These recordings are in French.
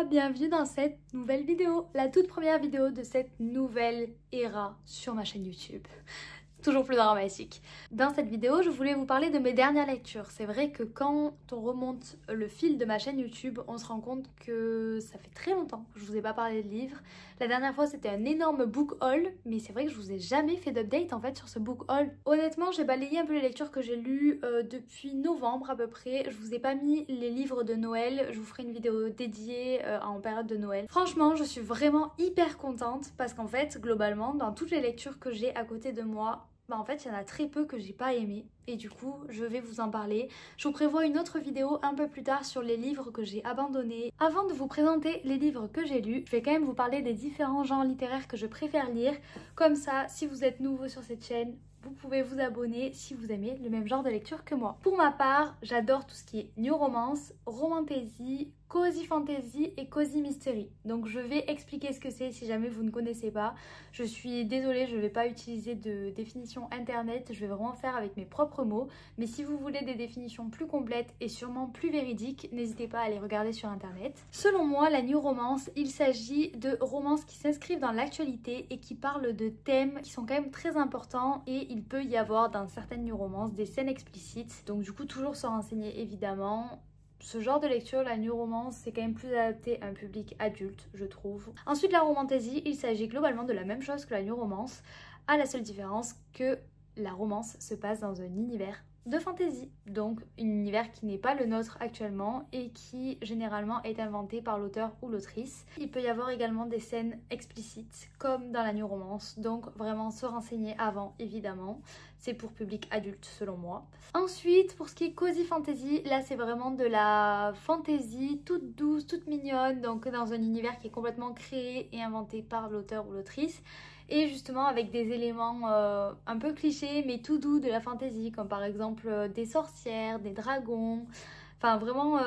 bienvenue dans cette nouvelle vidéo, la toute première vidéo de cette nouvelle ère sur ma chaîne YouTube. Toujours plus dramatique. Dans cette vidéo, je voulais vous parler de mes dernières lectures. C'est vrai que quand on remonte le fil de ma chaîne YouTube, on se rend compte que ça fait très longtemps que je vous ai pas parlé de livres. La dernière fois, c'était un énorme book haul, mais c'est vrai que je vous ai jamais fait d'update en fait sur ce book haul. Honnêtement, j'ai balayé un peu les lectures que j'ai lues depuis novembre à peu près. Je vous ai pas mis les livres de Noël. Je vous ferai une vidéo dédiée en période de Noël. Franchement, je suis vraiment hyper contente parce qu'en fait, globalement, dans toutes les lectures que j'ai à côté de moi, en fait il y en a très peu que j'ai pas aimé et du coup je vais vous en parler. Je vous prévois une autre vidéo un peu plus tard sur les livres que j'ai abandonnés. Avant de vous présenter les livres que j'ai lus, je vais quand même vous parler des différents genres littéraires que je préfère lire. Comme ça, si vous êtes nouveau sur cette chaîne, vous pouvez vous abonner si vous aimez le même genre de lecture que moi. Pour ma part, j'adore tout ce qui est new romance, romantasy, cozy fantasy et cozy mystery. Donc je vais expliquer ce que c'est si jamais vous ne connaissez pas. Je suis désolée, je ne vais pas utiliser de définition internet, je vais vraiment faire avec mes propres mots. Mais si vous voulez des définitions plus complètes et sûrement plus véridiques, n'hésitez pas à les regarder sur internet. Selon moi, la new romance, il s'agit de romances qui s'inscrivent dans l'actualité et qui parlent de thèmes qui sont quand même très importants, et il peut y avoir dans certaines new romances des scènes explicites. Donc du coup, toujours se renseigner évidemment. Ce genre de lecture, la new romance, c'est quand même plus adapté à un public adulte, je trouve. Ensuite, la romantasy, il s'agit globalement de la même chose que la new romance, à la seule différence que la romance se passe dans un univers de fantasy, donc un univers qui n'est pas le nôtre actuellement et qui généralement est inventé par l'auteur ou l'autrice. Il peut y avoir également des scènes explicites comme dans la new romance, donc vraiment se renseigner avant évidemment. C'est pour public adulte selon moi. Ensuite, pour ce qui est cozy fantasy, là c'est vraiment de la fantasy toute douce, toute mignonne, donc dans un univers qui est complètement créé et inventé par l'auteur ou l'autrice. Et justement avec des éléments un peu clichés mais tout doux de la fantasy, comme par exemple des sorcières, des dragons, enfin vraiment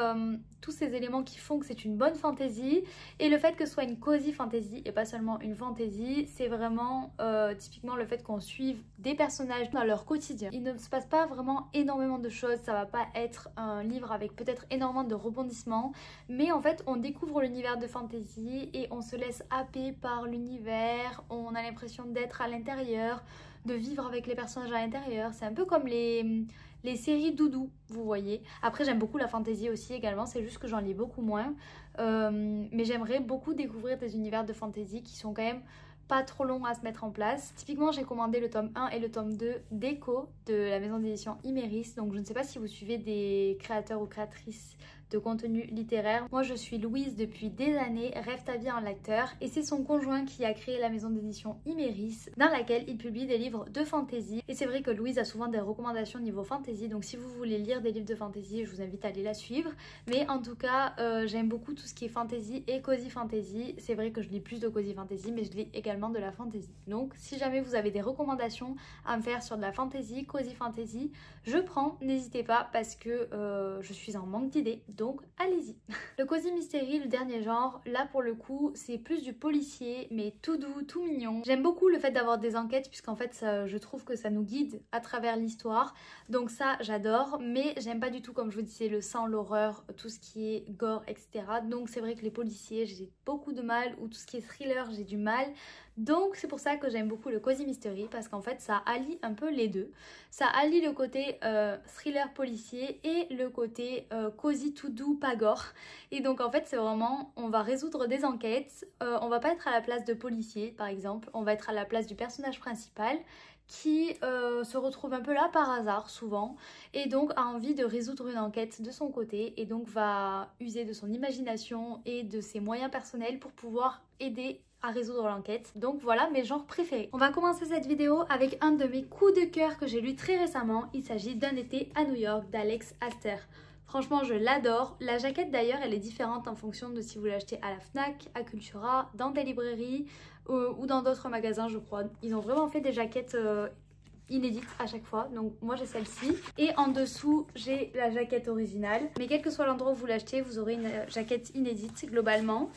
tous ces éléments qui font que c'est une bonne fantasy. Et le fait que ce soit une cozy fantasy et pas seulement une fantasy, c'est vraiment typiquement le fait qu'on suive des personnages dans leur quotidien. Il ne se passe pas vraiment énormément de choses, ça va pas être un livre avec peut-être énormément de rebondissements, mais en fait on découvre l'univers de fantasy et on se laisse happer par l'univers, on a l'impression d'être à l'intérieur, de vivre avec les personnages à l'intérieur. C'est un peu comme les séries doudou, vous voyez. Après j'aime beaucoup la fantasy aussi également, c'est juste que j'en lis beaucoup moins. Mais j'aimerais beaucoup découvrir des univers de fantasy qui sont quand même pas trop longs à se mettre en place. Typiquement j'ai commandé le tome 1 et le tome 2 d'Echo de la maison d'édition Imeris. Donc je ne sais pas si vous suivez des créateurs ou créatrices de contenu littéraire. Moi je suis Louise depuis des années, rêve ta vie en lecteur, et c'est son conjoint qui a créé la maison d'édition Imeris dans laquelle il publie des livres de fantasy. Et c'est vrai que Louise a souvent des recommandations niveau fantasy, donc si vous voulez lire des livres de fantasy, je vous invite à aller la suivre. Mais en tout cas j'aime beaucoup tout ce qui est fantasy et cozy fantasy. C'est vrai que je lis plus de cozy fantasy mais je lis également de la fantasy. Donc si jamais vous avez des recommandations à me faire sur de la fantasy, cozy fantasy, je prends, n'hésitez pas parce que je suis en manque d'idées. Donc allez-y. Le cozy mystery, le dernier genre, là pour le coup c'est plus du policier mais tout doux, tout mignon. J'aime beaucoup le fait d'avoir des enquêtes puisqu'en fait je trouve que ça nous guide à travers l'histoire. Donc ça j'adore, mais j'aime pas du tout, comme je vous disais, le sang, l'horreur, tout ce qui est gore, etc. Donc c'est vrai que les policiers j'ai beaucoup de mal, ou tout ce qui est thriller j'ai du mal. Donc c'est pour ça que j'aime beaucoup le cozy mystery, parce qu'en fait ça allie un peu les deux. Ça allie le côté thriller policier et le côté cozy tout doux, pas gore. Et donc en fait c'est vraiment, on va résoudre des enquêtes, on va pas être à la place de policier par exemple, on va être à la place du personnage principal qui se retrouve un peu là par hasard souvent, et donc a envie de résoudre une enquête de son côté, et donc va user de son imagination et de ses moyens personnels pour pouvoir aider à résoudre l'enquête. Donc voilà mes genres préférés. On va commencer cette vidéo avec un de mes coups de cœur que j'ai lu très récemment. Il s'agit d'Un été à New York d'Alex Aster. Franchement je l'adore. La jaquette d'ailleurs elle est différente en fonction de si vous l'achetez à la Fnac, à Cultura, dans des librairies ou dans d'autres magasins je crois. Ils ont vraiment fait des jaquettes inédite à chaque fois, donc moi j'ai celle-ci, et en dessous j'ai la jaquette originale, mais quel que soit l'endroit où vous l'achetez vous aurez une jaquette inédite globalement.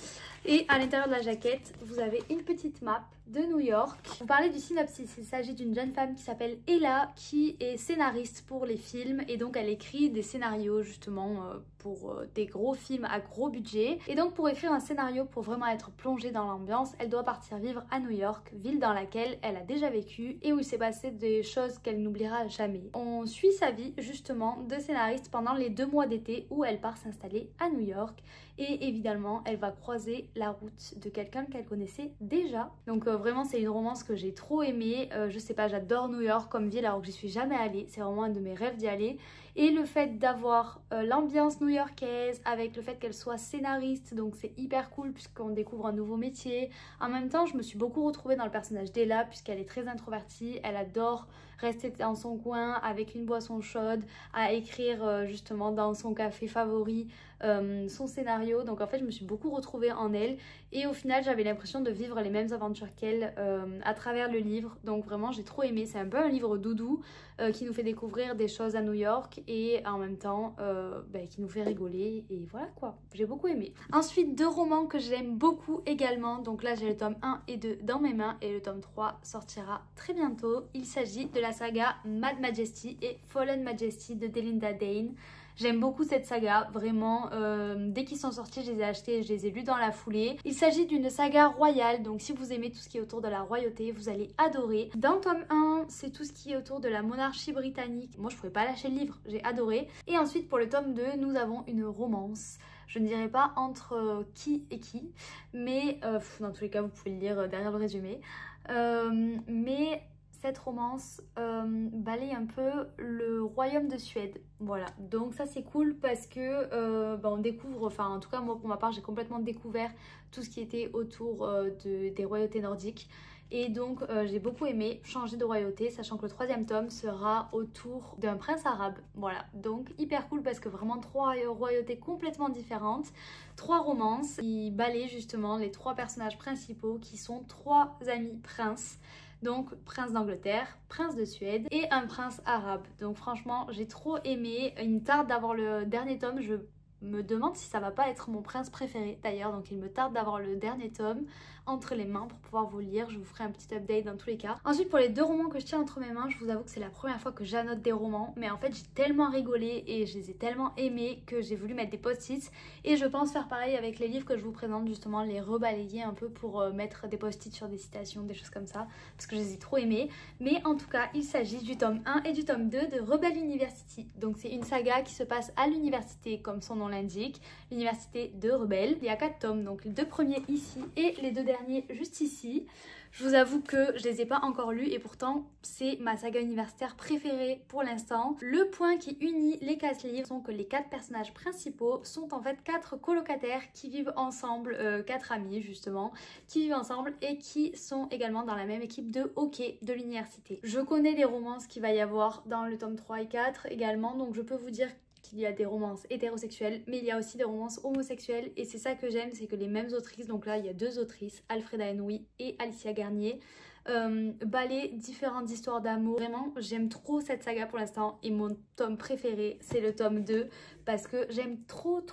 Et à l'intérieur de la jaquette vous avez une petite map de New York. Vous parlez du synopsis, il s'agit d'une jeune femme qui s'appelle Ella qui est scénariste pour les films et donc elle écrit des scénarios justement pour des gros films à gros budget. Et donc pour écrire un scénario, pour vraiment être plongée dans l'ambiance, elle doit partir vivre à New York, ville dans laquelle elle a déjà vécu et où il s'est passé des choses qu'elle n'oubliera jamais. On suit sa vie justement de scénariste pendant les 2 mois d'été où elle part s'installer à New York et évidemment elle va croiser la route de quelqu'un qu'elle connaissait déjà. Donc vraiment c'est une romance que j'ai trop aimée, je sais pas, j'adore New York comme ville alors que j'y suis jamais allée, c'est vraiment un de mes rêves d'y aller. Et le fait d'avoir l'ambiance new-yorkaise avec le fait qu'elle soit scénariste, donc c'est hyper cool puisqu'on découvre un nouveau métier. En même temps, je me suis beaucoup retrouvée dans le personnage d'Ella puisqu'elle est très introvertie, elle adore rester dans son coin avec une boisson chaude, à écrire justement dans son café favori son scénario. Donc en fait, je me suis beaucoup retrouvée en elle et au final, j'avais l'impression de vivre les mêmes aventures qu'elle à travers le livre. Donc vraiment, j'ai trop aimé. C'est un peu un livre doudou qui nous fait découvrir des choses à New York et en même temps qui nous fait rigoler et voilà quoi, j'ai beaucoup aimé. Ensuite 2 romans que j'aime beaucoup également, donc là j'ai le tome 1 et 2 dans mes mains et le tome 3 sortira très bientôt. Il s'agit de la saga Mad Majesty et Fallen Majesty de Delinda Dane. J'aime beaucoup cette saga, vraiment, dès qu'ils sont sortis je les ai achetés et je les ai lus dans la foulée. Il s'agit d'une saga royale, donc si vous aimez tout ce qui est autour de la royauté, vous allez adorer. Dans le tome 1, c'est tout ce qui est autour de la monarchie britannique. Moi je pouvais pas lâcher le livre, j'ai adoré. Et ensuite pour le tome 2, nous avons une romance. Je ne dirais pas entre qui et qui, mais dans tous les cas vous pouvez le lire derrière le résumé. Mais cette romance balaye un peu le royaume de Suède. Voilà, donc ça c'est cool parce que on découvre, enfin en tout cas moi pour ma part j'ai complètement découvert tout ce qui était autour des royautés nordiques. Et donc j'ai beaucoup aimé changer de royauté, sachant que le 3e tome sera autour d'un prince arabe. Voilà, donc hyper cool parce que vraiment 3 royautés complètement différentes, 3 romances qui balayent justement les 3 personnages principaux qui sont 3 amis princes. Donc prince d'Angleterre, prince de Suède et un prince arabe. Donc franchement j'ai trop aimé, il me tarde d'avoir le dernier tome, je me demande si ça va pas être mon prince préféré d'ailleurs, donc il me tarde d'avoir le dernier tome entre les mains pour pouvoir vous lire. Je vous ferai un petit update dans tous les cas. Ensuite pour les 2 romans que je tiens entre mes mains, je vous avoue que c'est la première fois que j'annote des romans, mais en fait j'ai tellement rigolé et je les ai tellement aimés que j'ai voulu mettre des post-it et je pense faire pareil avec les livres que je vous présente, justement les rebalayer un peu pour mettre des post-it sur des citations, des choses comme ça, parce que je les ai trop aimés. Mais en tout cas il s'agit du tome 1 et du tome 2 de Rebel University. Donc c'est une saga qui se passe à l'université comme son nom l'indique, l'université de Rebel. Il y a 4 tomes, donc les 2 premiers ici et les 2 derniers juste ici. Je vous avoue que je les ai pas encore lus et pourtant c'est ma saga universitaire préférée pour l'instant. Le point qui unit les 4 livres sont que les 4 personnages principaux sont en fait 4 colocataires qui vivent ensemble, 4 amis justement, qui vivent ensemble et qui sont également dans la même équipe de hockey de l'université. Je connais les romances qu'il va y avoir dans le tome 3 et 4 également, donc je peux vous dire qu'il y a des romances hétérosexuelles, mais il y a aussi des romances homosexuelles et c'est ça que j'aime, c'est que les mêmes autrices, donc là il y a 2 autrices, Alfreda Henouy et Alicia Garnier, balayent différentes histoires d'amour. Vraiment j'aime trop cette saga pour l'instant et mon tome préféré c'est le tome 2 parce que j'aime trop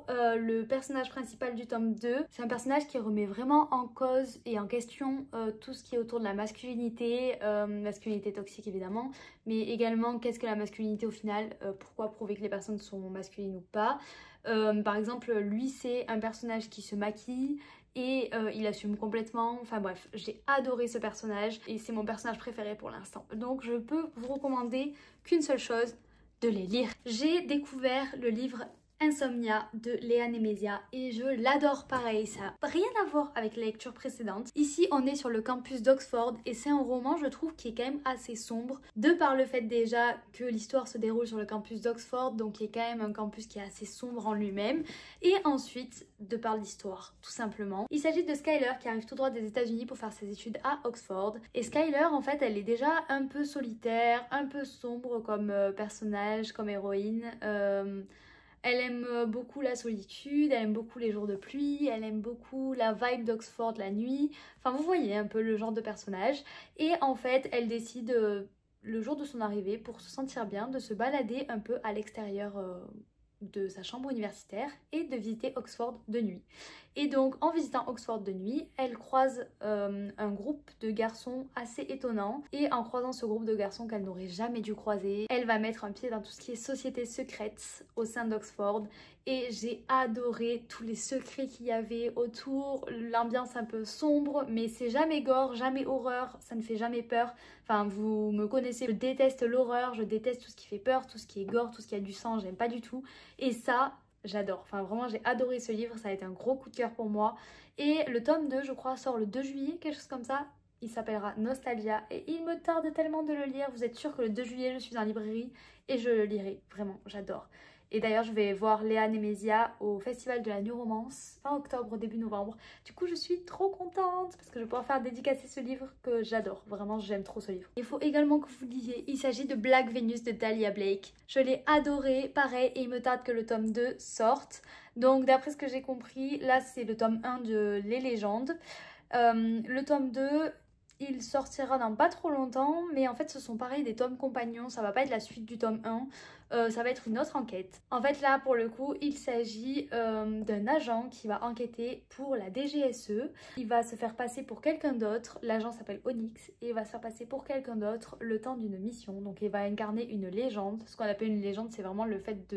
le personnage principal du tome 2. C'est un personnage qui remet vraiment en cause et en question tout ce qui est autour de la masculinité, masculinité toxique évidemment, mais également qu'est-ce que la masculinité au final, pourquoi prouver que les personnes sont masculines ou pas. Par exemple lui c'est un personnage qui se maquille et il assume complètement, enfin bref, j'ai adoré ce personnage et c'est mon personnage préféré pour l'instant. Donc je peux vous recommander qu'une seule chose, de les lire. J'ai découvert le livre Insomnia de Léa Nemesia et je l'adore pareil, ça n'a rien à voir avec la lecture précédente. Ici on est sur le campus d'Oxford et c'est un roman je trouve qui est quand même assez sombre de par le fait déjà que l'histoire se déroule sur le campus d'Oxford, donc qui est quand même un campus qui est assez sombre en lui-même, et ensuite de par l'histoire tout simplement. Il s'agit de Skyler qui arrive tout droit des États-Unis pour faire ses études à Oxford et Skyler en fait elle est déjà un peu solitaire, un peu sombre comme personnage, comme héroïne. Elle aime beaucoup la solitude, elle aime beaucoup les jours de pluie, elle aime beaucoup la vibe d'Oxford la nuit. Enfin vous voyez un peu le genre de personnage. Et en fait elle décide le jour de son arrivée pour se sentir bien de se balader un peu à l'extérieur de sa chambre universitaire et de visiter Oxford de nuit. Et donc en visitant Oxford de nuit, elle croise un groupe de garçons assez étonnant, et en croisant ce groupe de garçons qu'elle n'aurait jamais dû croiser, elle va mettre un pied dans tout ce qui est société secrète au sein d'Oxford. Et j'ai adoré tous les secrets qu'il y avait autour, l'ambiance un peu sombre, mais c'est jamais gore, jamais horreur, ça ne fait jamais peur. Enfin, vous me connaissez, je déteste l'horreur, je déteste tout ce qui fait peur, tout ce qui est gore, tout ce qui a du sang, j'aime pas du tout. Et ça, j'adore. Enfin, vraiment, j'ai adoré ce livre, ça a été un gros coup de cœur pour moi. Et le tome 2, je crois, sort le 2 juillet, quelque chose comme ça. Il s'appellera Nostalgia et il me tarde tellement de le lire. Vous êtes sûr que le 2 juillet, je suis en librairie et je le lirai. Vraiment, j'adore. Et d'ailleurs, je vais voir Léa Nemesia au Festival de la New Romance, fin octobre, début novembre. Du coup, je suis trop contente parce que je vais pouvoir faire dédicacer ce livre que j'adore. Vraiment, j'aime trop ce livre. Il faut également que vous lisiez. Il s'agit de Black Venus de Dahlia Blake. Je l'ai adoré, pareil, et il me tarde que le tome 2 sorte. Donc, d'après ce que j'ai compris, là, c'est le tome 1 de Les Légendes. Le tome 2... il sortira dans pas trop longtemps, mais en fait ce sont pareil des tomes compagnons, ça va pas être la suite du tome 1, ça va être une autre enquête. En fait là pour le coup il s'agit d'un agent qui va enquêter pour la DGSE, il va se faire passer pour quelqu'un d'autre, l'agent s'appelle Onyx, et il va se faire passer pour quelqu'un d'autre le temps d'une mission, donc il va incarner une légende. Ce qu'on appelle une légende, c'est vraiment le fait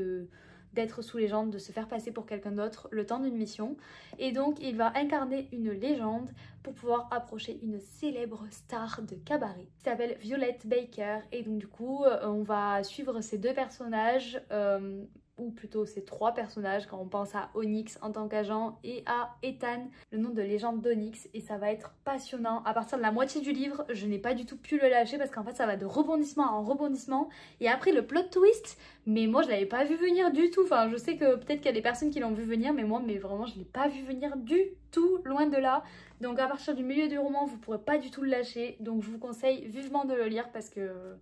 d'être sous légende, de se faire passer pour quelqu'un d'autre le temps d'une mission. Et donc il va incarner une légende pour pouvoir approcher une célèbre star de cabaret qui s'appelle Violette Baker. Et donc du coup on va suivre ces deux personnages, ou plutôt ces trois personnages quand on pense à Onyx en tant qu'agent et à Ethan, le nom de légende d'Onyx, et ça va être passionnant. À partir de la moitié du livre, je n'ai pas du tout pu le lâcher parce qu'en fait ça va de rebondissement en rebondissement, et après le plot twist, mais moi je l'avais pas vu venir du tout. Enfin je sais que peut-être qu'il y a des personnes qui l'ont vu venir, mais moi vraiment je l'ai pas vu venir du tout, loin de là. Donc à partir du milieu du roman vous pourrez pas du tout le lâcher, donc je vous conseille vivement de le lire parce que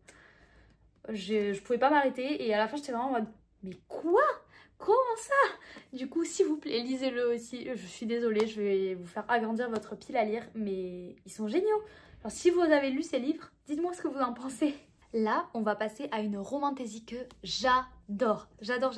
je pouvais pas m'arrêter, et à la fin j'étais vraiment en mode mais quoi? Comment ça? Du coup, s'il vous plaît, lisez-le aussi. Je suis désolée, je vais vous faire agrandir votre pile à lire, mais ils sont géniaux. Alors, si vous avez lu ces livres, dites-moi ce que vous en pensez. Là, on va passer à une romantaisie que j'adore. J'adore.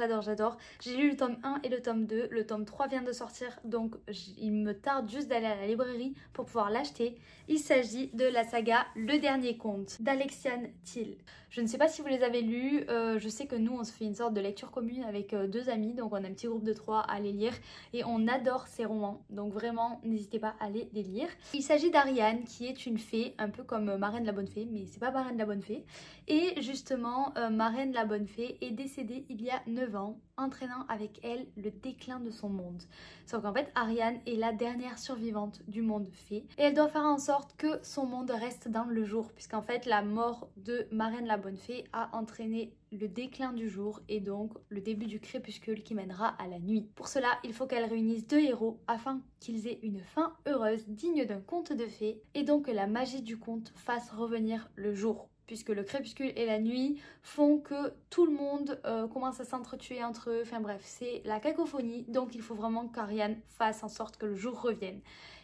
J'ai lu le tome 1 et le tome 2. Le tome 3 vient de sortir, donc il me tarde juste d'aller à la librairie pour pouvoir l'acheter. Il s'agit de la saga Le Dernier Conte d'Alexiane Thiel. Je ne sais pas si vous les avez lus, je sais que nous on se fait une sorte de lecture commune avec deux amis, donc on a un petit groupe de 3 à les lire et on adore ces romans, donc vraiment n'hésitez pas à aller les lire. Il s'agit d'Ariane qui est une fée, un peu comme Marraine la Bonne Fée, mais c'est pas Marraine la Bonne Fée. Et justement, Marraine la Bonne Fée est décédée il y a 9 ans, entraînant avec elle le déclin de son monde. Sauf qu'en fait, Ariane est la dernière survivante du monde fée et elle doit faire en sorte que son monde reste dans le jour, puisqu'en fait la mort de Marraine la Bonne Fée a entraîné le déclin du jour et donc le début du crépuscule qui mènera à la nuit. Pour cela, il faut qu'elle réunisse deux héros afin qu'ils aient une fin heureuse digne d'un conte de fées et donc que la magie du conte fasse revenir le jour, puisque le crépuscule et la nuit font que tout le monde commence à s'entretuer entre eux. Enfin bref, c'est la cacophonie, donc il faut vraiment qu'Ariane fasse en sorte que le jour revienne.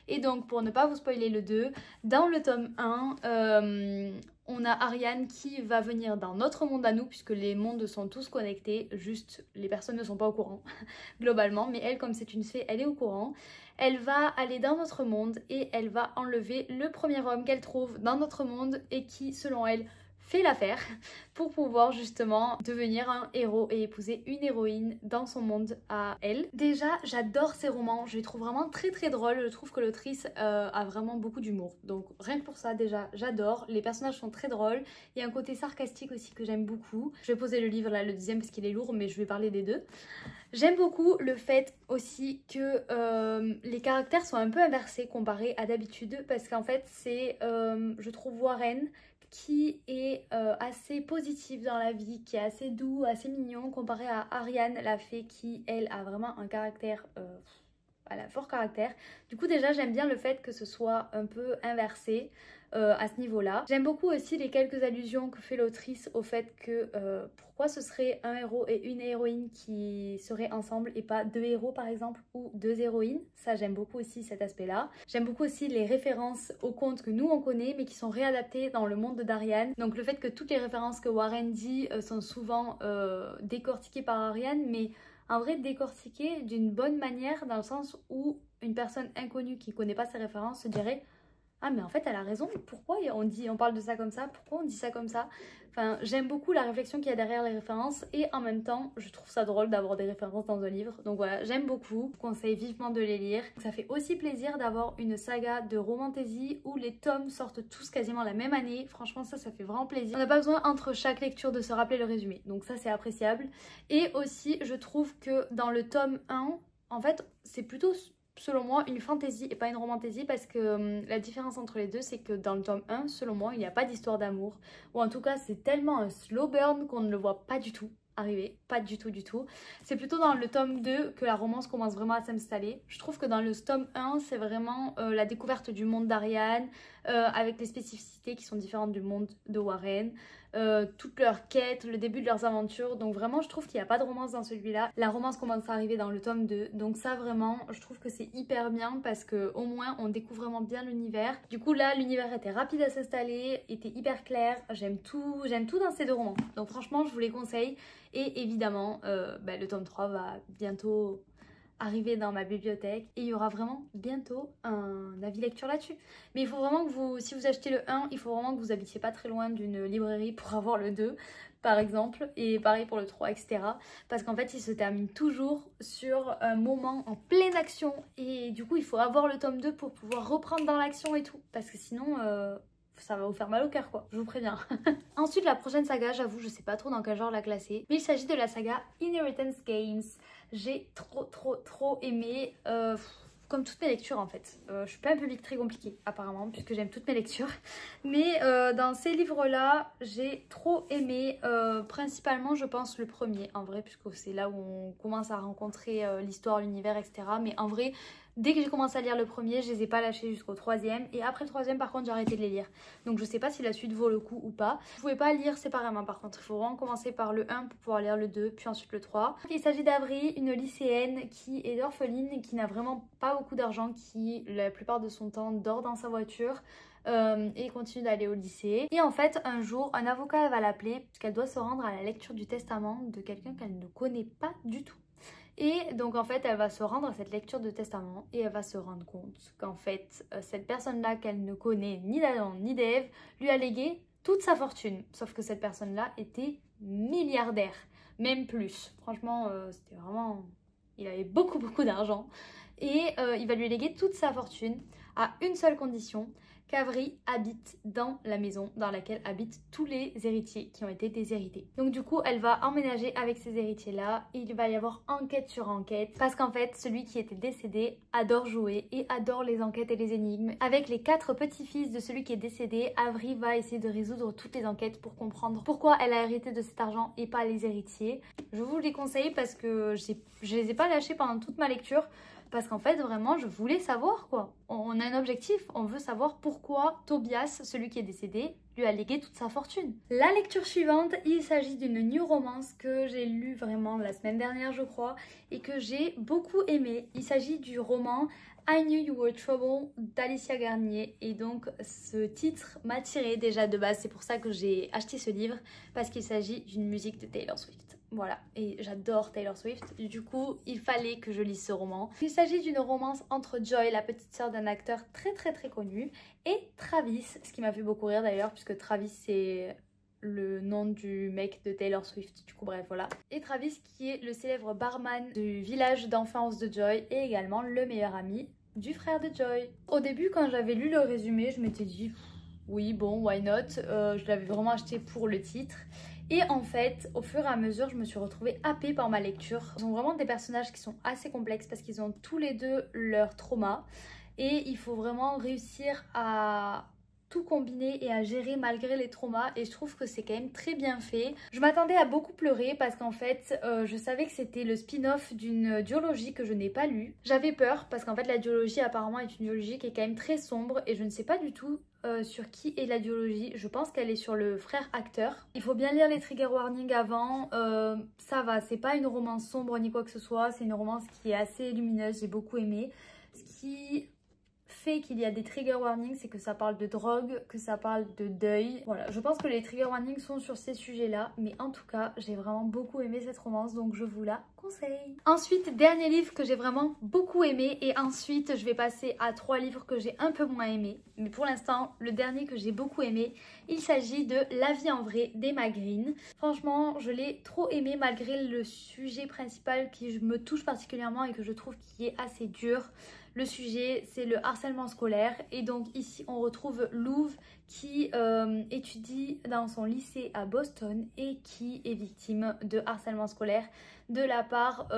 Et donc pour ne pas vous spoiler le 2, dans le tome 1, on a Ariane qui va venir dans notre monde à nous, puisque les mondes sont tous connectés, juste les personnes ne sont pas au courant globalement, mais elle, comme c'est une fée, elle est au courant. Elle va aller dans notre monde et elle va enlever le premier homme qu'elle trouve dans notre monde et qui, selon elle, fait l'affaire pour pouvoir justement devenir un héros et épouser une héroïne dans son monde à elle. Déjà, j'adore ces romans, je les trouve vraiment très drôles, je trouve que l'autrice a vraiment beaucoup d'humour. Donc rien que pour ça, déjà, j'adore. Les personnages sont très drôles, il y a un côté sarcastique aussi que j'aime beaucoup. Je vais poser le livre là, le deuxième, parce qu'il est lourd, mais je vais parler des deux. J'aime beaucoup le fait aussi que les caractères sont un peu inversés comparé à d'habitude, parce qu'en fait c'est, je trouve, Warren qui est assez positif dans la vie, qui est assez doux, assez mignon, comparé à Ariane, la fée, qui elle a vraiment un caractère, elle a un fort caractère. Du coup déjà j'aime bien le fait que ce soit un peu inversé à ce niveau-là. J'aime beaucoup aussi les quelques allusions que fait l'autrice au fait que pourquoi ce serait un héros et une héroïne qui seraient ensemble et pas deux héros par exemple ou deux héroïnes. Ça j'aime beaucoup aussi cet aspect-là. J'aime beaucoup aussi les références aux contes que nous on connaît mais qui sont réadaptés dans le monde d'Ariane. Donc le fait que toutes les références que Warren dit sont souvent décortiquées par Ariane, mais en vrai décortiqué d'une bonne manière, dans le sens où une personne inconnue qui connaît pas ses références se dirait ah mais en fait elle a raison, pourquoi on parle de ça comme ça, pourquoi on dit ça comme ça. Enfin, j'aime beaucoup la réflexion qu'il y a derrière les références et en même temps je trouve ça drôle d'avoir des références dans un livre. Donc voilà, j'aime beaucoup, je vous conseille vivement de les lire. Ça fait aussi plaisir d'avoir une saga de romantaisie où les tomes sortent tous quasiment la même année. Franchement ça fait vraiment plaisir. On n'a pas besoin entre chaque lecture de se rappeler le résumé, donc ça c'est appréciable. Et aussi je trouve que dans le tome 1, en fait c'est plutôt selon moi une fantaisie et pas une romantaisie, parce que la différence entre les deux c'est que dans le tome 1 selon moi il n'y a pas d'histoire d'amour, ou en tout cas c'est tellement un slow burn qu'on ne le voit pas du tout arriver, pas du tout du tout. C'est plutôt dans le tome 2 que la romance commence vraiment à s'installer. Je trouve que dans le tome 1 c'est vraiment la découverte du monde d'Ariane, avec les spécificités qui sont différentes du monde de Warren, toutes leurs quêtes, le début de leurs aventures. Donc vraiment je trouve qu'il n'y a pas de romance dans celui-là. La romance commence à arriver dans le tome 2, donc ça vraiment je trouve que c'est hyper bien, parce que au moins on découvre vraiment bien l'univers. Du coup là l'univers était rapide à s'installer, était hyper clair, j'aime tout dans ces deux romans, donc franchement je vous les conseille. Et évidemment le tome 3 va bientôt arriver dans ma bibliothèque et il y aura vraiment bientôt un avis lecture là-dessus. Mais il faut vraiment que vous, si vous achetez le 1, il faut vraiment que vous habitiez pas très loin d'une librairie pour avoir le 2 par exemple, et pareil pour le 3, etc. Parce qu'en fait il se termine toujours sur un moment en pleine action et du coup il faut avoir le tome 2 pour pouvoir reprendre dans l'action et tout, parce que sinon ça va vous faire mal au cœur quoi, je vous préviens. Ensuite la prochaine saga, j'avoue je sais pas trop dans quel genre la classer, mais il s'agit de la saga Inheritance Games. J'ai trop aimé, comme toutes mes lectures en fait. Je suis pas un public très compliqué apparemment, puisque j'aime toutes mes lectures. Mais dans ces livres là, j'ai trop aimé, principalement je pense le premier en vrai, puisque c'est là où on commence à rencontrer l'histoire, l'univers, etc. Mais en vrai, dès que j'ai commencé à lire le premier, je les ai pas lâchés jusqu'au troisième. Et après le troisième, par contre, j'ai arrêté de les lire. Donc je sais pas si la suite vaut le coup ou pas. Vous pouvez pas lire séparément par contre. Il faut vraiment commencer par le 1 pour pouvoir lire le 2, puis ensuite le 3. Il s'agit d'Avril, une lycéenne qui est orpheline et qui n'a vraiment pas beaucoup d'argent, qui la plupart de son temps dort dans sa voiture. Et continue d'aller au lycée. Et en fait, un jour, un avocat va l'appeler puisqu'elle doit se rendre à la lecture du testament de quelqu'un qu'elle ne connaît pas du tout. Et donc en fait elle va se rendre à cette lecture de testament et elle va se rendre compte qu'en fait cette personne-là qu'elle ne connaît ni d'Adam ni d'Ève lui a légué toute sa fortune. Sauf que cette personne-là était milliardaire, même plus. Franchement c'était vraiment... il avait beaucoup d'argent. Et il va lui léguer toute sa fortune à une seule condition, qu'Avril habite dans la maison dans laquelle habitent tous les héritiers qui ont été déshérités. Donc du coup elle va emménager avec ces héritiers là et il va y avoir enquête sur enquête, parce qu'en fait celui qui était décédé adore jouer et adore les enquêtes et les énigmes. Avec les 4 petits-fils de celui qui est décédé, Avril va essayer de résoudre toutes les enquêtes pour comprendre pourquoi elle a hérité de cet argent et pas les héritiers. Je vous les conseille parce que je les ai pas lâchés pendant toute ma lecture, parce qu'en fait vraiment je voulais savoir quoi. On a un objectif, on veut savoir pourquoi Tobias, celui qui est décédé, lui a légué toute sa fortune. La lecture suivante, il s'agit d'une new romance que j'ai lue vraiment la semaine dernière je crois et que j'ai beaucoup aimé. Il s'agit du roman I Knew You Were Trouble d'Alicia Garnier, et donc ce titre m'a tiré déjà de base, c'est pour ça que j'ai acheté ce livre, parce qu'il s'agit d'une musique de Taylor Swift. Voilà, et j'adore Taylor Swift, du coup il fallait que je lise ce roman. Il s'agit d'une romance entre Joy, la petite sœur d'un acteur très connu, et Travis, ce qui m'a fait beaucoup rire d'ailleurs, puisque Travis c'est le nom du mec de Taylor Swift, du coup bref voilà. Et Travis qui est le célèbre barman du village d'enfance de Joy et également le meilleur ami du frère de Joy. Au début quand j'avais lu le résumé, je m'étais dit oui bon why not, je l'avais vraiment acheté pour le titre. Et en fait, au fur et à mesure, je me suis retrouvée happée par ma lecture. Ils ont vraiment des personnages qui sont assez complexes parce qu'ils ont tous les deux leur trauma. Et il faut vraiment réussir à tout combiner et à gérer malgré les traumas, et je trouve que c'est quand même très bien fait. Je m'attendais à beaucoup pleurer parce qu'en fait je savais que c'était le spin-off d'une duologie que je n'ai pas lue. J'avais peur parce qu'en fait la duologie apparemment est une duologie qui est quand même très sombre et je ne sais pas du tout sur qui est la duologie. Je pense qu'elle est sur le frère acteur. Il faut bien lire les trigger warnings avant, ça va, c'est pas une romance sombre ni quoi que ce soit, c'est une romance qui est assez lumineuse, j'ai beaucoup aimé. Ce qui fait qu'il y a des trigger warnings, c'est que ça parle de drogue, que ça parle de deuil. Voilà, je pense que les trigger warnings sont sur ces sujets là, mais en tout cas j'ai vraiment beaucoup aimé cette romance, donc je vous la conseil. Ensuite, dernier livre que j'ai vraiment beaucoup aimé et ensuite je vais passer à 3 livres que j'ai un peu moins aimés. Mais pour l'instant, le dernier que j'ai beaucoup aimé, il s'agit de La vie en vrai d'Emma Green. Franchement, je l'ai trop aimé malgré le sujet principal qui me touche particulièrement et que je trouve qui est assez dur. Le sujet, c'est le harcèlement scolaire et donc ici on retrouve Louve qui étudie dans son lycée à Boston et qui est victime de harcèlement scolaire de la part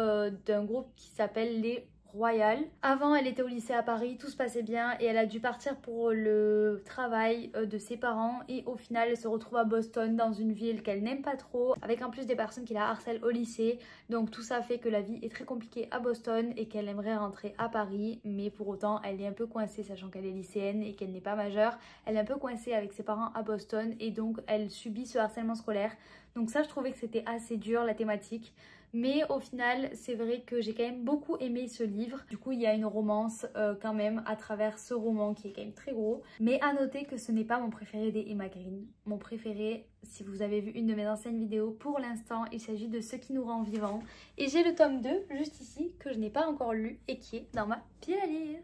d'un groupe qui s'appelle les Royal. Avant, elle était au lycée à Paris, tout se passait bien et elle a dû partir pour le travail de ses parents et au final elle se retrouve à Boston dans une ville qu'elle n'aime pas trop avec en plus des personnes qui la harcèlent au lycée. Donc tout ça fait que la vie est très compliquée à Boston et qu'elle aimerait rentrer à Paris, mais pour autant elle est un peu coincée sachant qu'elle est lycéenne et qu'elle n'est pas majeure. Elle est un peu coincée avec ses parents à Boston et donc elle subit ce harcèlement scolaire. Donc ça je trouvais que c'était assez dur la thématique. Mais au final, c'est vrai que j'ai quand même beaucoup aimé ce livre. Du coup, il y a une romance quand même à travers ce roman qui est quand même très gros. Mais à noter que ce n'est pas mon préféré des Emma Green. Mon préféré, si vous avez vu une de mes anciennes vidéos, pour l'instant, il s'agit de Ce qui nous rend vivants. Et j'ai le tome 2, juste ici, que je n'ai pas encore lu et qui est dans ma pile à lire.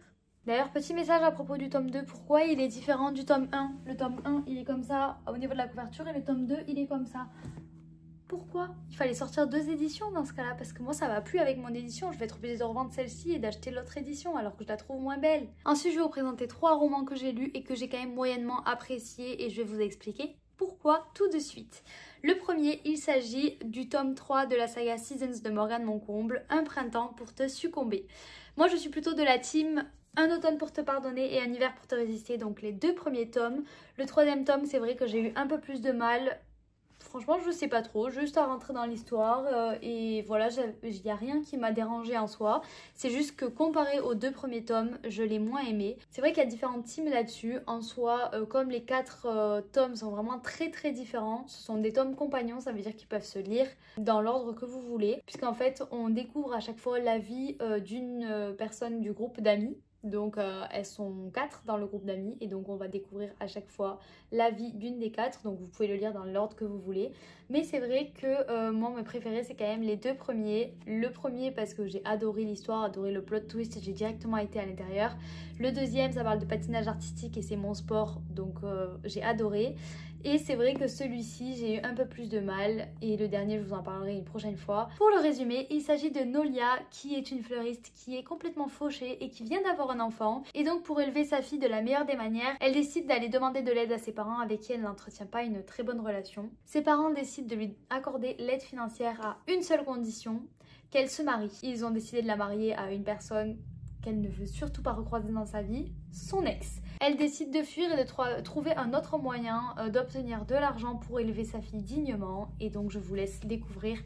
D'ailleurs, petit message à propos du tome 2, pourquoi il est différent du tome 1? Le tome 1, il est comme ça au niveau de la couverture et le tome 2, il est comme ça. Pourquoi? Il fallait sortir 2 éditions dans ce cas-là parce que moi ça va plus avec mon édition, je vais être obligée de revendre celle-ci et d'acheter l'autre édition alors que je la trouve moins belle. Ensuite je vais vous présenter 3 romans que j'ai lus et que j'ai quand même moyennement appréciés et je vais vous expliquer pourquoi tout de suite. Le premier, il s'agit du tome 3 de la saga Seasons de Morgane Moncomble, Un printemps pour te succomber. Moi je suis plutôt de la team Un automne pour te pardonner et Un hiver pour te résister, donc les 2 premiers tomes. Le 3e tome, c'est vrai que j'ai eu un peu plus de mal. Franchement, je sais pas trop, juste à rentrer dans l'histoire et voilà, il n'y a rien qui m'a dérangé en soi. C'est juste que comparé aux 2 premiers tomes, je l'ai moins aimé. C'est vrai qu'il y a différentes teams là-dessus. En soi, comme les 4 tomes sont vraiment très différents, ce sont des tomes compagnons, ça veut dire qu'ils peuvent se lire dans l'ordre que vous voulez. Puisqu'en fait, on découvre à chaque fois la vie d'une personne du groupe d'amis. Donc elles sont 4 dans le groupe d'amis et donc on va découvrir à chaque fois la vie d'une des 4. Donc vous pouvez le lire dans l'ordre que vous voulez. Mais c'est vrai que moi mes préférés c'est quand même les 2 premiers. Le premier parce que j'ai adoré l'histoire, adoré le plot twist, j'ai directement été à l'intérieur. Le deuxième ça parle de patinage artistique et c'est mon sport donc j'ai adoré. Et c'est vrai que celui-ci, j'ai eu un peu plus de mal et le dernier, je vous en parlerai une prochaine fois. Pour le résumer, il s'agit de Nolia qui est une fleuriste qui est complètement fauchée et qui vient d'avoir un enfant. Et donc pour élever sa fille de la meilleure des manières, elle décide d'aller demander de l'aide à ses parents avec qui elle n'entretient pas une très bonne relation. Ses parents décident de lui accorder l'aide financière à une seule condition, qu'elle se marie. Ils ont décidé de la marier à une personne qu'elle ne veut surtout pas recroiser dans sa vie, son ex. Elle décide de fuir et de trouver un autre moyen d'obtenir de l'argent pour élever sa fille dignement et donc je vous laisse découvrir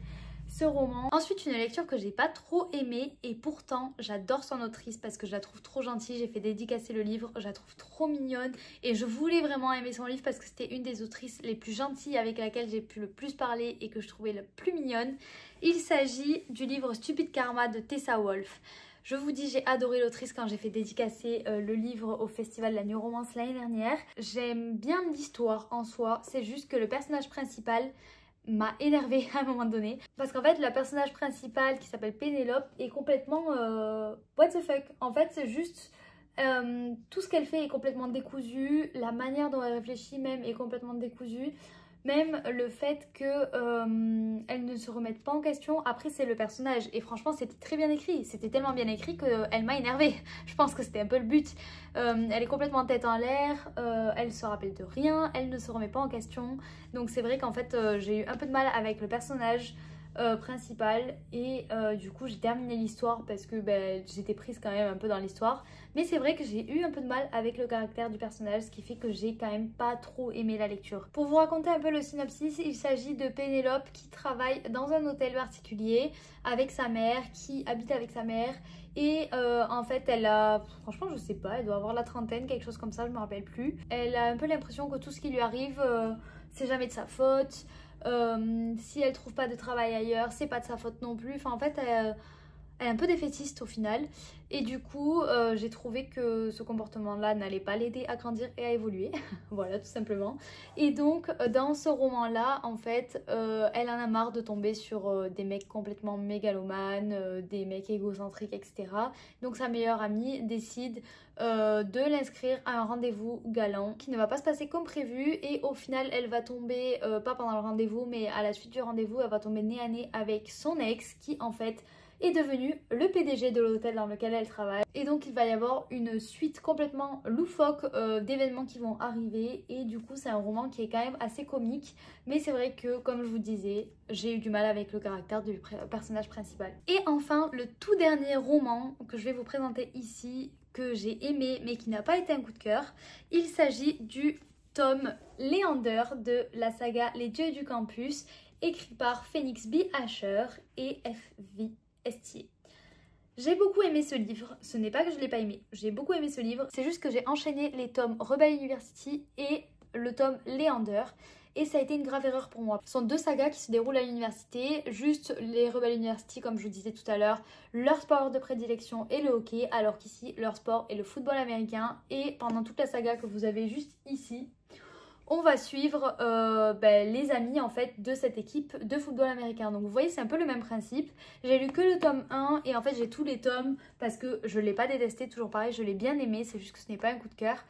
ce roman. Ensuite une lecture que j'ai pas trop aimée et pourtant j'adore son autrice parce que je la trouve trop gentille, j'ai fait dédicacer le livre, je la trouve trop mignonne et je voulais vraiment aimer son livre parce que c'était une des autrices les plus gentilles avec laquelle j'ai pu le plus parler et que je trouvais la plus mignonne. Il s'agit du livre Stupid Karma de Tessa Wolff. Je vous dis, j'ai adoré l'autrice quand j'ai fait dédicacer le livre au festival de la New Romance l'année dernière. J'aime bien l'histoire en soi, c'est juste que le personnage principal m'a énervée à un moment donné. Parce qu'en fait, le personnage principal qui s'appelle Pénélope est complètement what the fuck. En fait, c'est juste tout ce qu'elle fait est complètement décousu, la manière dont elle réfléchit même est complètement décousue. Même le fait qu'elle ne se remette pas en question, après c'est le personnage et franchement c'était très bien écrit, c'était tellement bien écrit qu'elle m'a énervée, je pense que c'était un peu le but. Elle est complètement tête en l'air, elle se rappelle de rien, elle ne se remet pas en question, donc c'est vrai qu'en fait j'ai eu un peu de mal avec le personnage principal et du coup j'ai terminé l'histoire parce que j'étais prise quand même un peu dans l'histoire, mais c'est vrai que j'ai eu un peu de mal avec le caractère du personnage, ce qui fait que j'ai quand même pas trop aimé la lecture. Pour vous raconter un peu le synopsis, il s'agit de Pénélope qui travaille dans un hôtel particulier avec sa mère, qui habite avec sa mère et en fait elle a, franchement je sais pas, elle doit avoir la trentaine, quelque chose comme ça, je me rappelle plus. Elle a un peu l'impression que tout ce qui lui arrive c'est jamais de sa faute. Si elle trouve pas de travail ailleurs, c'est pas de sa faute non plus. Enfin en fait Elle est un peu défaitiste au final. Et du coup, j'ai trouvé que ce comportement-là n'allait pas l'aider à grandir et à évoluer. Voilà, tout simplement. Et donc, dans ce roman-là, en fait, elle en a marre de tomber sur des mecs complètement mégalomanes, des mecs égocentriques, etc. Donc, sa meilleure amie décide de l'inscrire à un rendez-vous galant qui ne va pas se passer comme prévu. Et au final, elle va tomber, pas pendant le rendez-vous, mais à la suite du rendez-vous, elle va tomber nez à nez avec son ex qui, en fait, est devenu le PDG de l'hôtel dans lequel elle travaille. Et donc il va y avoir une suite complètement loufoque d'événements qui vont arriver. Et du coup c'est un roman qui est quand même assez comique. Mais c'est vrai que comme je vous disais, j'ai eu du mal avec le caractère du personnage principal. Et enfin le tout dernier roman que je vais vous présenter ici, que j'ai aimé mais qui n'a pas été un coup de cœur. Il s'agit du tome Léander de la saga Les Dieux du Campus, écrit par Phoenix B. Asher et F.V. Estier. J'ai beaucoup aimé ce livre, ce n'est pas que je ne l'ai pas aimé, j'ai beaucoup aimé ce livre, c'est juste que j'ai enchaîné les tomes Rebel University et le tome Léander et ça a été une grave erreur pour moi. Ce sont deux sagas qui se déroulent à l'université, juste les Rebel University comme je vous disais tout à l'heure, leur sport de prédilection est le hockey, alors qu'ici leur sport est le football américain et pendant toute la saga que vous avez juste ici, on va suivre les amis en fait de cette équipe de football américain. Donc vous voyez c'est un peu le même principe. J'ai lu que le tome 1 et en fait j'ai tous les tomes parce que je ne l'ai pas détesté, toujours pareil, je l'ai bien aimé, c'est juste que ce n'est pas un coup de cœur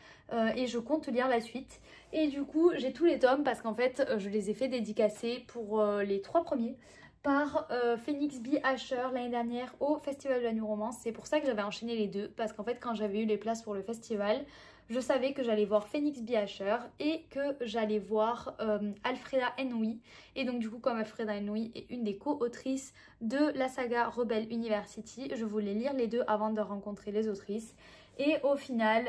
et je compte lire la suite. Et du coup j'ai tous les tomes parce qu'en fait je les ai fait dédicacer pour les 3 premiers par Phoenix B. Asher l'année dernière au Festival de la New Romance. C'est pour ça que j'avais enchaîné les deux parce qu'en fait quand j'avais eu les places pour le festival, je savais que j'allais voir Phoenix B. Asher et que j'allais voir Alfreda Henry. Et donc du coup comme Alfreda Henry est une des co-autrices de la saga Rebel University, je voulais lire les deux avant de rencontrer les autrices. Et au final,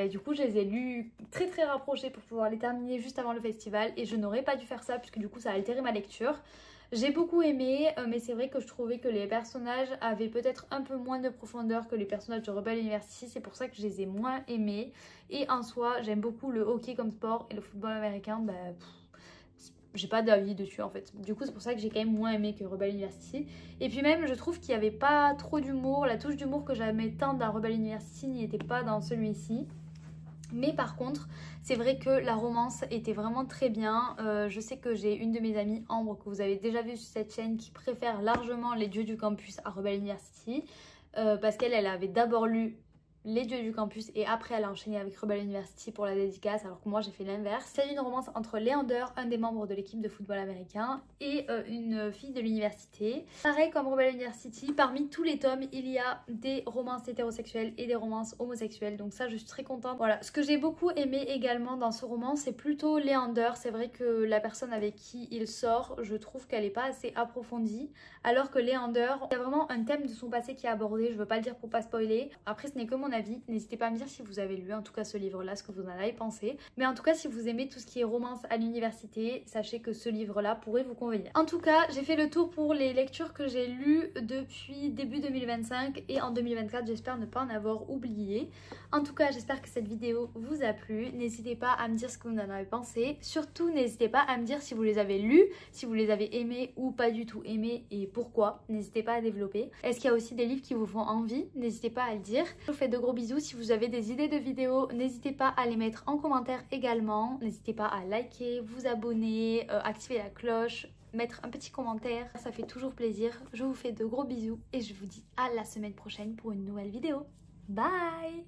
du coup je les ai lus très très rapprochés pour pouvoir les terminer juste avant le festival. Et je n'aurais pas dû faire ça puisque du coup ça a altéré ma lecture. J'ai beaucoup aimé, mais c'est vrai que je trouvais que les personnages avaient peut-être un peu moins de profondeur que les personnages de Rebel University. C'est pour ça que je les ai moins aimés. Et en soi, j'aime beaucoup le hockey comme sport et le football américain, j'ai pas d'avis dessus en fait. Du coup, c'est pour ça que j'ai quand même moins aimé que Rebel University. Et puis même, je trouve qu'il n'y avait pas trop d'humour. La touche d'humour que j'aimais tant dans Rebel University n'y était pas dans celui-ci. Mais par contre, c'est vrai que la romance était vraiment très bien. Je sais que j'ai une de mes amies, Ambre, que vous avez déjà vu sur cette chaîne, qui préfère largement Les Dieux du Campus à Rebel University. Parce qu'elle avait d'abord lu Les Dieux du Campus et après elle a enchaîné avec Rebel University pour la dédicace, alors que moi j'ai fait l'inverse. C'est une romance entre Léander, un des membres de l'équipe de football américain, et une fille de l'université. Pareil comme Rebel University, parmi tous les tomes il y a des romances hétérosexuelles et des romances homosexuelles, donc ça je suis très contente. Voilà, ce que j'ai beaucoup aimé également dans ce roman c'est plutôt Léander. C'est vrai que la personne avec qui il sort, je trouve qu'elle n'est pas assez approfondie, alors que Léander, il y a vraiment un thème de son passé qui est abordé, je veux pas le dire pour pas spoiler. Après ce n'est que mon avis, n'hésitez pas à me dire si vous avez lu en tout cas ce livre-là, ce que vous en avez pensé. Mais en tout cas, si vous aimez tout ce qui est romance à l'université, sachez que ce livre-là pourrait vous convenir. En tout cas, j'ai fait le tour pour les lectures que j'ai lues depuis début 2025 et en 2024, j'espère ne pas en avoir oublié. En tout cas, j'espère que cette vidéo vous a plu. N'hésitez pas à me dire ce que vous en avez pensé. Surtout, n'hésitez pas à me dire si vous les avez lus, si vous les avez aimés ou pas du tout aimés et pourquoi. N'hésitez pas à développer. Est-ce qu'il y a aussi des livres qui vous font envie? N'hésitez pas à le dire. Je vous fais de gros bisous. Si vous avez des idées de vidéos, n'hésitez pas à les mettre en commentaire également. N'hésitez pas à liker, vous abonner, activer la cloche, mettre un petit commentaire. Ça fait toujours plaisir. Je vous fais de gros bisous et je vous dis à la semaine prochaine pour une nouvelle vidéo. Bye!